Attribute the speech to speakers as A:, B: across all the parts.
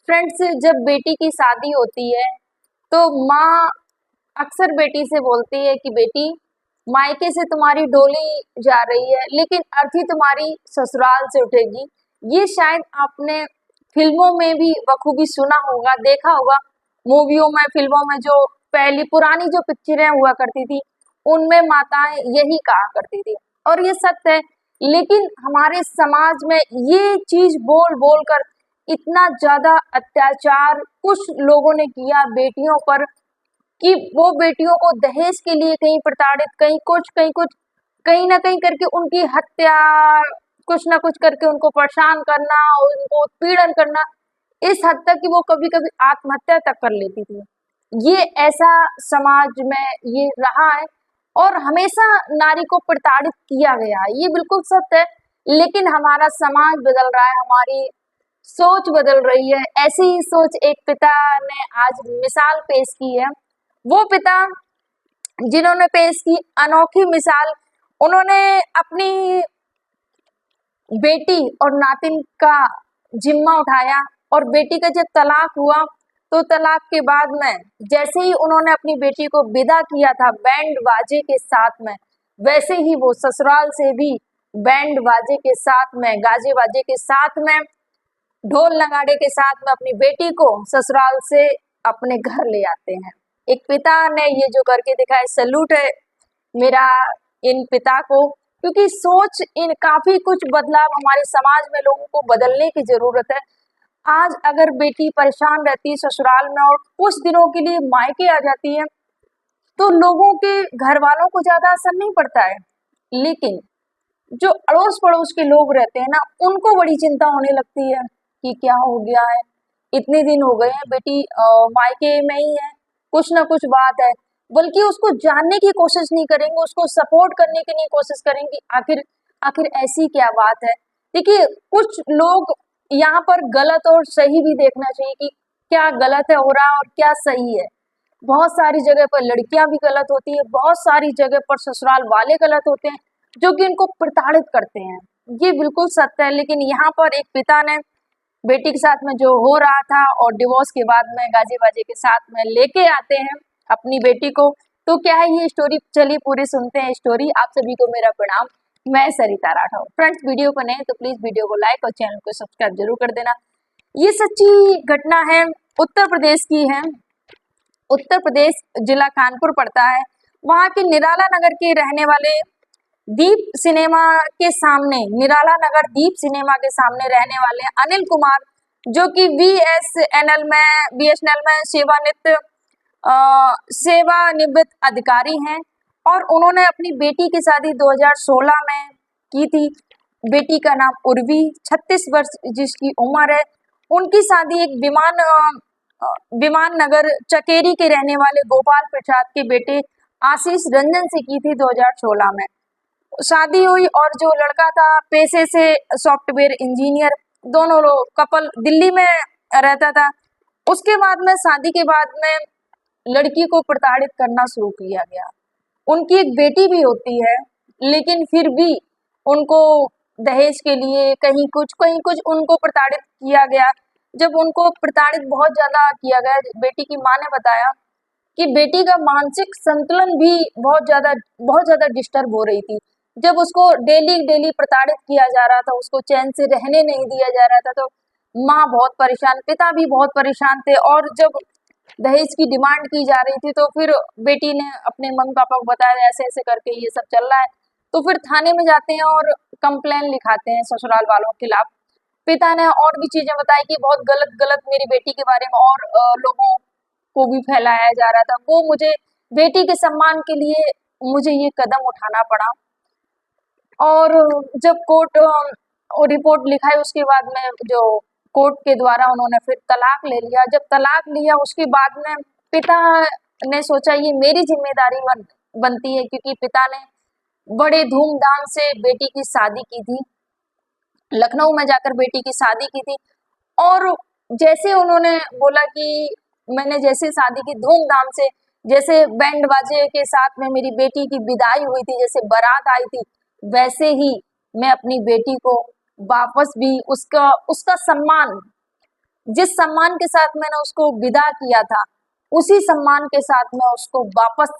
A: Friends, जब बेटी की शादी होती है तो माँ अक्सर बेटी से बोलती है कि बेटी, मायके से तुम्हारी डोली जा रही है लेकिन अर्थी तुम्हारी ससुराल से उठेगी। ये शायद आपने फिल्मों में भी बखूबी सुना होगा, देखा होगा। मूवियों में, फिल्मों में जो पहली पुरानी जो पिक्चरें हुआ करती थी उनमें माताएं यही कहा करती थी और ये सत्य है। लेकिन हमारे समाज में ये चीज बोल बोल कर इतना ज्यादा अत्याचार कुछ लोगों ने किया बेटियों पर कि वो बेटियों को दहेज के लिए कहीं प्रताड़ित, कहीं कुछ, कहीं ना कहीं करके उनकी हत्या, कुछ ना कुछ करके उनको परेशान करना, उनको उत्पीड़न करना, इस हद तक कि वो कभी कभी आत्महत्या तक कर लेती थी। ये ऐसा समाज में ये रहा है और हमेशा नारी को प्रताड़ित किया गया है, ये बिल्कुल सत्य है। लेकिन हमारा समाज बदल रहा है, हमारी सोच बदल रही है। ऐसी ही सोच एक पिता ने आज मिसाल पेश की है। वो पिता जिन्होंने पेश की अनोखी मिसाल, उन्होंने अपनी बेटी और नातिन का जिम्मा उठाया और बेटी का जब तलाक हुआ तो तलाक के बाद में जैसे ही उन्होंने अपनी बेटी को विदा किया था बैंड बाजे के साथ में, वैसे ही वो ससुराल से भी बैंड बाजे के साथ में, गाजे बाजे के साथ में, ढोल नगाड़े के साथ में अपनी बेटी को ससुराल से अपने घर ले आते हैं। एक पिता ने ये जो करके दिखाया, सैल्यूट है मेरा इन पिता को, क्योंकि सोच इन काफी कुछ बदलाव हमारे समाज में लोगों को बदलने की जरूरत है। आज अगर बेटी परेशान रहती है ससुराल में और कुछ दिनों के लिए मायके आ जाती है तो लोगों के घर वालों को ज्यादा असर नहीं पड़ता है, लेकिन जो अड़ोस पड़ोस के लोग रहते हैं ना, उनको बड़ी चिंता होने लगती है कि क्या हो गया है, इतने दिन हो गए हैं बेटी मायके में ही है, कुछ ना कुछ बात है। बल्कि उसको जानने की कोशिश नहीं करेंगे, उसको सपोर्ट करने की नहीं कोशिश करेंगे, आखिर आखिर ऐसी क्या बात है। देखिए, कुछ लोग यहाँ पर गलत और सही भी देखना चाहिए कि क्या गलत है हो रहा और क्या सही है। बहुत सारी जगह पर लड़कियां भी गलत होती है, बहुत सारी जगह पर ससुराल वाले गलत होते हैं जो कि इनको प्रताड़ित करते हैं, ये बिल्कुल सत्य है। लेकिन यहाँ पर एक पिता ने बेटी के साथ में जो हो रहा था और डिवोर्स के बाद में गाजे बाजे के साथ में लेके आते हैं अपनी बेटी को, तो क्या है ये स्टोरी, चलिए पूरी सुनते हैं स्टोरी। आप सभी को मेरा प्रणाम, मैं सरिता राठौर। फ्रेंड्स, वीडियो को नए तो प्लीज वीडियो को लाइक और चैनल को सब्सक्राइब जरूर कर देना। ये सच्ची घटना है, उत्तर प्रदेश की है। उत्तर प्रदेश जिला कानपुर पड़ता है। वहाँ के निराला नगर के रहने वाले दीप सिनेमा के सामने, निराला नगर दीप सिनेमा के सामने रहने वाले अनिल कुमार, जो कि बीएसएनएल में सेवानिवृत्त अधिकारी हैं और उन्होंने अपनी बेटी की शादी 2016 में की थी। बेटी का नाम उर्वी, 36 वर्ष जिसकी उम्र है। उनकी शादी एक विमान नगर चकेरी के रहने वाले गोपाल प्रसाद के बेटे आशीष रंजन से की थी 2016 में। शादी हुई और जो लड़का था पेशे से सॉफ्टवेयर इंजीनियर, दोनों लोग कपल दिल्ली में रहता था। उसके बाद में शादी के बाद में लड़की को प्रताड़ित करना शुरू किया गया। उनकी एक बेटी भी होती है, लेकिन फिर भी उनको दहेज के लिए कहीं कुछ उनको प्रताड़ित किया गया। जब उनको प्रताड़ित बहुत ज्यादा किया गया, बेटी की माँ ने बताया कि बेटी का मानसिक संतुलन भी बहुत ज्यादा डिस्टर्ब हो रही थी। जब उसको डेली प्रताड़ित किया जा रहा था, उसको चैन से रहने नहीं दिया जा रहा था, तो माँ बहुत परेशान, पिता भी बहुत परेशान थे। और जब दहेज की डिमांड की जा रही थी तो फिर बेटी ने अपने मम्मी पापा को बताया ऐसे ऐसे करके ये सब चल रहा है। तो फिर थाने में जाते हैं और कंप्लेन लिखाते हैं ससुराल वालों के खिलाफ। पिता ने और भी चीजें बताई कि बहुत गलत गलत मेरी बेटी के बारे में और लोगों को भी फैलाया जा रहा था। वो मुझे बेटी के सम्मान के लिए मुझे ये कदम उठाना पड़ा। और जब कोर्ट रिपोर्ट लिखाई उसके बाद में जो कोर्ट के द्वारा उन्होंने फिर तलाक ले लिया। जब तलाक लिया उसके बाद में पिता ने सोचा ये मेरी जिम्मेदारी बनती है, क्योंकि पिता ने बड़े धूमधाम से बेटी की शादी की थी, लखनऊ में जाकर बेटी की शादी की थी। और जैसे उन्होंने बोला कि मैंने जैसे शादी की धूमधाम से, जैसे बैंड बाजे के साथ में मेरी बेटी की विदाई हुई थी, जैसे बारात आई थी, वैसे ही मैं अपनी बेटी को वापस भी उसका सम्मान जिस सम्मान के साथ मैंने उसको विदा किया था, उसी सम्मान के साथ मैं उसको वापस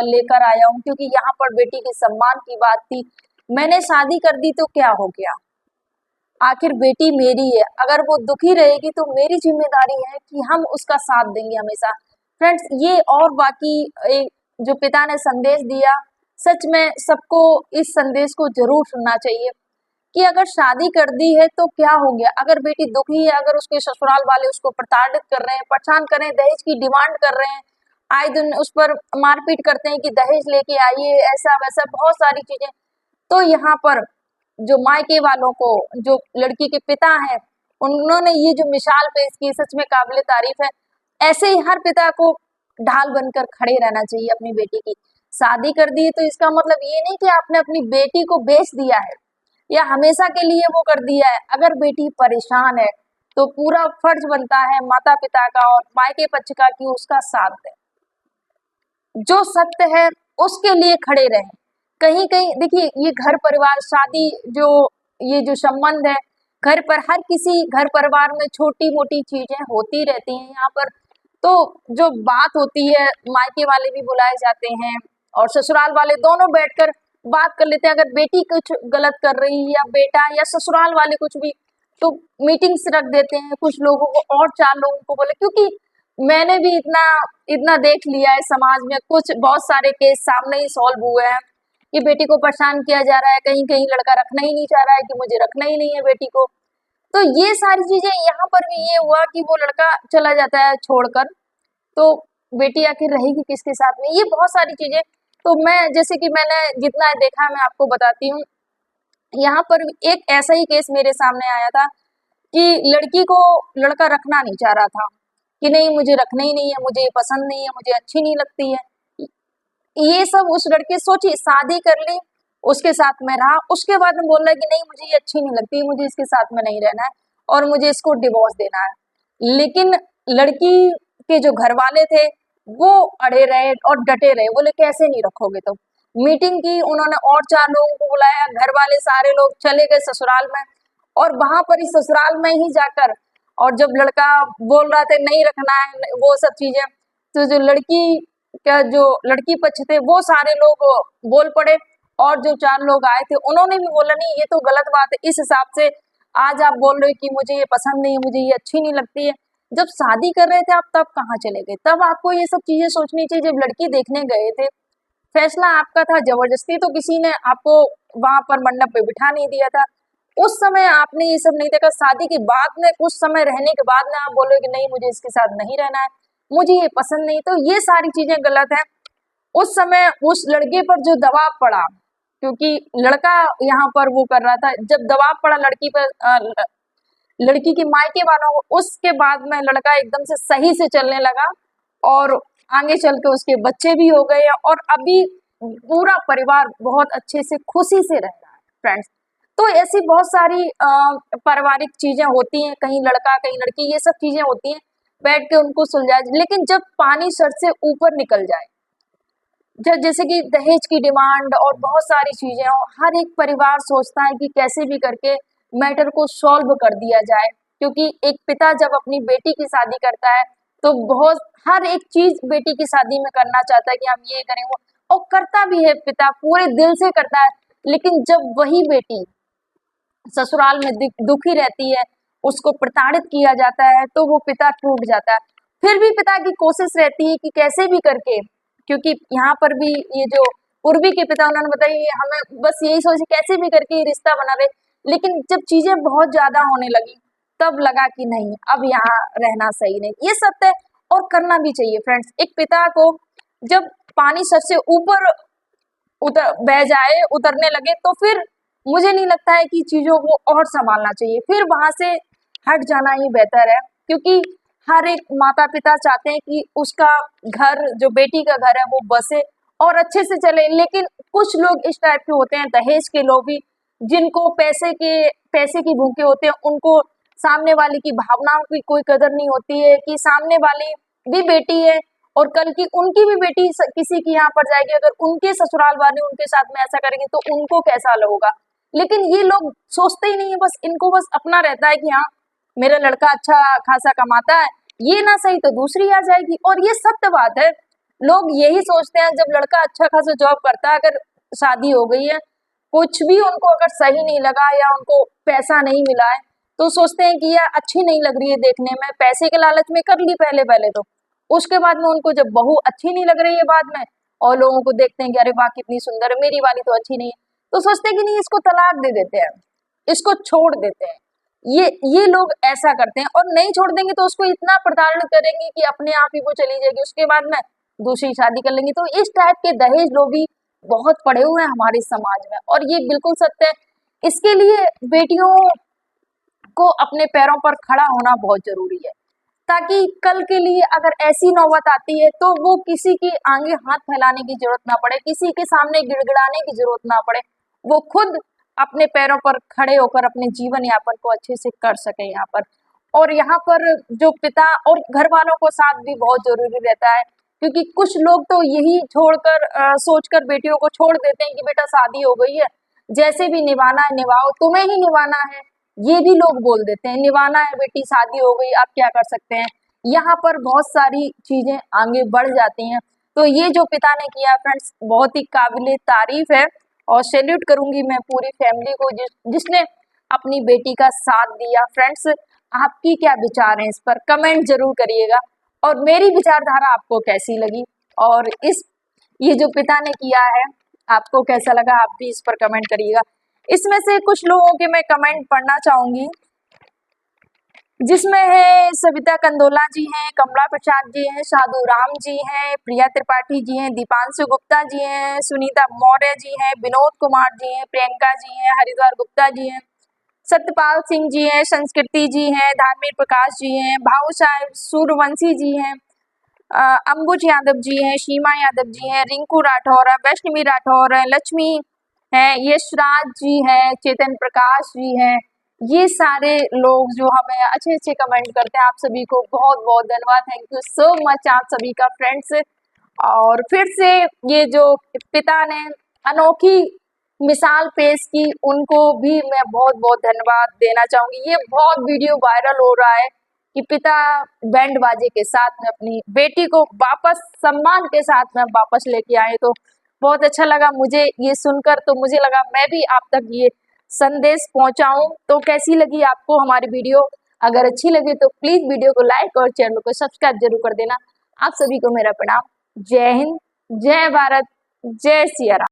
A: लेकर आया हूँ, क्योंकि यहाँ पर बेटी के सम्मान की बात थी। मैंने शादी कर दी तो क्या हो गया, आखिर बेटी मेरी है, अगर वो दुखी रहेगी तो मेरी जिम्मेदारी है कि हम उसका साथ देंगे हमेशा। फ्रेंड्स, ये और बाकी जो पिता ने संदेश दिया, सच में सबको इस संदेश को जरूर सुनना चाहिए कि अगर शादी कर दी है तो क्या हो गया, अगर बेटी दुखी है, अगर उसके ससुराल वाले उसको प्रताड़ित कर रहे हैं, परेशान कर रहे हैं, दहेज की डिमांड कर रहे हैं, आए दिन उस पर मारपीट करते हैं कि दहेज लेके आइए, ऐसा वैसा बहुत सारी चीजें, तो यहाँ पर जो मायके वालों को, जो लड़की के पिता हैं, उन्होंने ये जो मिसाल पेश की, सच में काबिले तारीफ है। ऐसे ही हर पिता को ढाल बनकर खड़े रहना चाहिए अपनी बेटी की। शादी कर दी तो इसका मतलब ये नहीं कि आपने अपनी बेटी को बेच दिया है या हमेशा के लिए वो कर दिया है। अगर बेटी परेशान है तो पूरा फर्ज बनता है माता पिता का और मायके पक्ष का कि उसका साथ दें, जो सत्य है उसके लिए खड़े रहें। कहीं कहीं देखिए, ये घर परिवार शादी जो ये जो संबंध है, घर पर हर किसी घर परिवार में छोटी मोटी चीजें होती रहती हैं यहाँ पर। तो जो बात होती है, मायके वाले भी बुलाए जाते हैं और ससुराल वाले, दोनों बैठकर बात कर लेते हैं। अगर बेटी कुछ गलत कर रही है या बेटा या ससुराल वाले कुछ भी, तो मीटिंग्स रख देते हैं, कुछ लोगों को और 4 लोगों को बोले। क्योंकि मैंने भी इतना इतना देख लिया है समाज में, कुछ बहुत सारे केस सामने ही सॉल्व हुए हैं कि बेटी को परेशान किया जा रहा है, कहीं कहीं लड़का रखना ही नहीं चाह रहा है कि मुझे रखना ही नहीं है बेटी को। तो ये सारी चीजें, यहाँ पर भी ये हुआ कि वो लड़का चला जाता है छोड़कर, तो बेटी आखिर रहेगी किसके साथ में, ये बहुत सारी चीजें। तो मैं, जैसे कि मैंने जितना देखा मैं आपको बताती हूँ। यहाँ पर एक ऐसा ही केस मेरे सामने आया था कि लड़की को लड़का रखना नहीं चाह रहा था, कि नहीं मुझे रखना ही नहीं है, मुझे ये पसंद नहीं है, मुझे अच्छी नहीं लगती है। ये सब उस लड़के, सोचिए, शादी कर ली, उसके साथ में रहा, उसके बाद में बोल रहा है कि नहीं मुझे ये अच्छी नहीं लगती, मुझे इसके साथ में नहीं रहना है और मुझे इसको डिवोर्स देना है। लेकिन लड़की के जो घर वाले थे वो अड़े रहे और डटे रहे, बोले कैसे नहीं रखोगे। तो मीटिंग की उन्होंने और 4 लोगों को बुलाया, घर वाले सारे लोग चले गए ससुराल में, और वहां पर इस ससुराल में ही जाकर, और जब लड़का बोल रहा था नहीं रखना है वो सब चीजें, तो जो लड़की क्या, जो लड़की पक्ष थे वो सारे लोग बोल पड़े, और जो 4 लोग आए थे उन्होंने भी बोला नहीं ये तो गलत बात है, इस हिसाब से आज आप बोल रहे हो कि मुझे ये पसंद नहीं है, मुझे ये अच्छी नहीं लगती है। जब शादी कर रहे थे आप, तब कहाँ चले गए, तब आपको ये सब चीजें सोचनी चाहिए। जब लड़की देखने गए थे, फैसला आपका था, जबरदस्ती तो किसी ने आपको वहां पर मंडप पे बिठा नहीं दिया था। उस समय आपने ये सब नहीं देखा, शादी के बाद में कुछ समय रहने के बाद में आप बोलोगे कि नहीं मुझे इसके साथ नहीं रहना है, मुझे ये पसंद नहीं, तो ये सारी चीजें गलत है। उस समय उस लड़के पर जो दबाव पड़ा, क्योंकि लड़का यहाँ पर वो कर रहा था, जब दबाव पड़ा लड़की पर, लड़की के मायके वालों को, उसके बाद में लड़का एकदम से सही से चलने लगा और आगे चल के उसके बच्चे भी हो गए और अभी पूरा परिवार बहुत अच्छे से खुशी से रह रहा है। फ्रेंड्स, तो ऐसी बहुत सारी पारिवारिक चीजें होती हैं, कहीं लड़का कहीं लड़की, ये सब चीजें होती हैं, बैठ के उनको सुलझाए। लेकिन जब पानी सर से ऊपर निकल जाए, जैसे कि दहेज की डिमांड और बहुत सारी चीजें हो, हर एक परिवार सोचता है कि कैसे भी करके मैटर को सॉल्व कर दिया जाए। क्योंकि एक पिता जब अपनी बेटी की शादी करता है तो बहुत हर एक चीज बेटी की शादी में करना चाहता है कि हम ये करें वो, और करता भी है, पिता पूरे दिल से करता है। लेकिन जब वही बेटी ससुराल में दुखी रहती है, उसको प्रताड़ित किया जाता है, तो वो पिता टूट जाता है। फिर भी पिता की कोशिश रहती है कि कैसे भी करके, क्योंकि यहाँ पर भी ये जो पूर्वी के पिता, उन्होंने बताया हमें बस यही सोचे कैसे भी करके ये रिश्ता बना रहे। लेकिन जब चीजें बहुत ज्यादा होने लगी, तब लगा कि नहीं अब यहाँ रहना सही नहीं, ये सत्य है और करना भी चाहिए। फ्रेंड्स, एक पिता को जब पानी सर से ऊपर बह जाए, उतरने लगे, तो फिर मुझे नहीं लगता है कि चीजों को और संभालना चाहिए, फिर वहां से हट जाना ही बेहतर है। क्योंकि हर एक माता पिता चाहते हैं कि उसका घर, जो बेटी का घर है, वो बसे और अच्छे से चले। लेकिन कुछ लोग इस टाइप के होते हैं, दहेज के लोभी, जिनको पैसे की भूखे होते हैं, उनको सामने वाले की भावनाओं की कोई कदर नहीं होती है कि सामने वाली भी बेटी है और कल की उनकी भी बेटी किसी की यहाँ पर जाएगी, अगर उनके ससुराल वाले उनके साथ में ऐसा करेंगे तो उनको कैसा होगा। लेकिन ये लोग सोचते ही नहीं है, बस इनको बस अपना रहता है कि हाँ मेरा लड़का अच्छा खासा कमाता है, ये ना सही तो दूसरी आ जाएगी। और ये सत्य बात है, लोग यही सोचते हैं जब लड़का अच्छा खासा जॉब करता है, अगर शादी हो गई है, कुछ भी उनको अगर सही नहीं लगा या उनको पैसा नहीं मिला है, तो सोचते हैं कि यह अच्छी नहीं लग रही है देखने में, पैसे के लालच में कर ली पहले पहले तो, उसके बाद में उनको जब बहू अच्छी नहीं लग रही है बाद में, और लोगों को देखते हैं कि अरे वाह कितनी सुंदर है, मेरी वाली तो अच्छी नहीं है, तो सोचते हैं कि नहीं इसको तलाक दे देते हैं, इसको छोड़ देते हैं। ये लोग ऐसा करते हैं, और नहीं छोड़ देंगे तो उसको इतना प्रताड़ित करेंगे कि अपने आप ही वो चली जाएगी, उसके बाद में दूसरी शादी कर लेंगे। तो इस टाइप के दहेज लोग भी बहुत पड़े हुए हैं हमारे समाज में, और ये बिल्कुल सत्य है। इसके लिए बेटियों को अपने पैरों पर खड़ा होना बहुत जरूरी है, ताकि कल के लिए अगर ऐसी नौबत आती है तो वो किसी के आगे हाथ फैलाने की जरूरत ना पड़े, किसी के सामने गिड़गिड़ाने की जरूरत ना पड़े, वो खुद अपने पैरों पर खड़े होकर अपने जीवन यापन को अच्छे से कर सके यहाँ पर। और यहाँ पर जो पिता और घर वालों को साथ भी बहुत जरूरी रहता है, क्योंकि कुछ लोग तो यही छोड़कर सोचकर बेटियों को छोड़ देते हैं कि बेटा शादी हो गई है, जैसे भी निभाना है निभाओ, तुम्हें ही निभाना है, ये भी लोग बोल देते हैं, निभाना है बेटी, शादी हो गई, आप क्या कर सकते हैं। यहाँ पर बहुत सारी चीजें आगे बढ़ जाती हैं। तो ये जो पिता ने किया फ्रेंड्स, बहुत ही काबिले तारीफ है, और सैल्यूट करूंगी मैं पूरी फैमिली को जिसने अपनी बेटी का साथ दिया। फ्रेंड्स, आपकी क्या विचार है इस पर, कमेंट जरूर करिएगा, और मेरी विचारधारा आपको कैसी लगी, और ये जो पिता ने किया है आपको कैसा लगा, आप भी इस पर कमेंट करिएगा। इसमें से कुछ लोगों के मैं कमेंट पढ़ना चाहूंगी, जिसमें है सविता कंदोला जी हैं, कमला प्रसाद जी हैं, साधु राम जी हैं, प्रिया त्रिपाठी जी हैं, दीपांशु गुप्ता जी हैं, सुनीता मौर्य जी हैं, विनोद कुमार जी हैं, प्रियंका जी हैं, हरिद्वार गुप्ता जी हैं, सत्यपाल सिंह जी हैं, संस्कृति जी हैं, धार्मिक प्रकाश जी हैं, भाऊ साहेब सूर्यवंशी जी हैं, अंबुज यादव जी हैं, सीमा यादव जी हैं, रिंकू राठौर है, वैष्णवी राठौर है, लक्ष्मी है, यशराज जी हैं, चेतन प्रकाश जी हैं। ये सारे लोग जो हमें अच्छे अच्छे कमेंट करते हैं, आप सभी को बहुत बहुत धन्यवाद, थैंक यू सो मच आप सभी का फ्रेंड्स। और फिर से ये जो पिता ने अनोखी मिसाल पेश की, उनको भी मैं बहुत बहुत धन्यवाद देना चाहूंगी। ये बहुत वीडियो वायरल हो रहा है कि पिता बैंड बाजे के साथ में अपनी बेटी को वापस सम्मान के साथ में वापस लेके आए, तो बहुत अच्छा लगा मुझे ये सुनकर। तो मुझे लगा मैं भी आप तक ये संदेश पहुंचाऊं। तो कैसी लगी आपको हमारी वीडियो, अगर अच्छी लगी तो प्लीज वीडियो को लाइक और चैनल को सब्सक्राइब जरूर कर देना। आप सभी को मेरा प्रणाम। जय हिंद, जय भारत, जय सिया राम।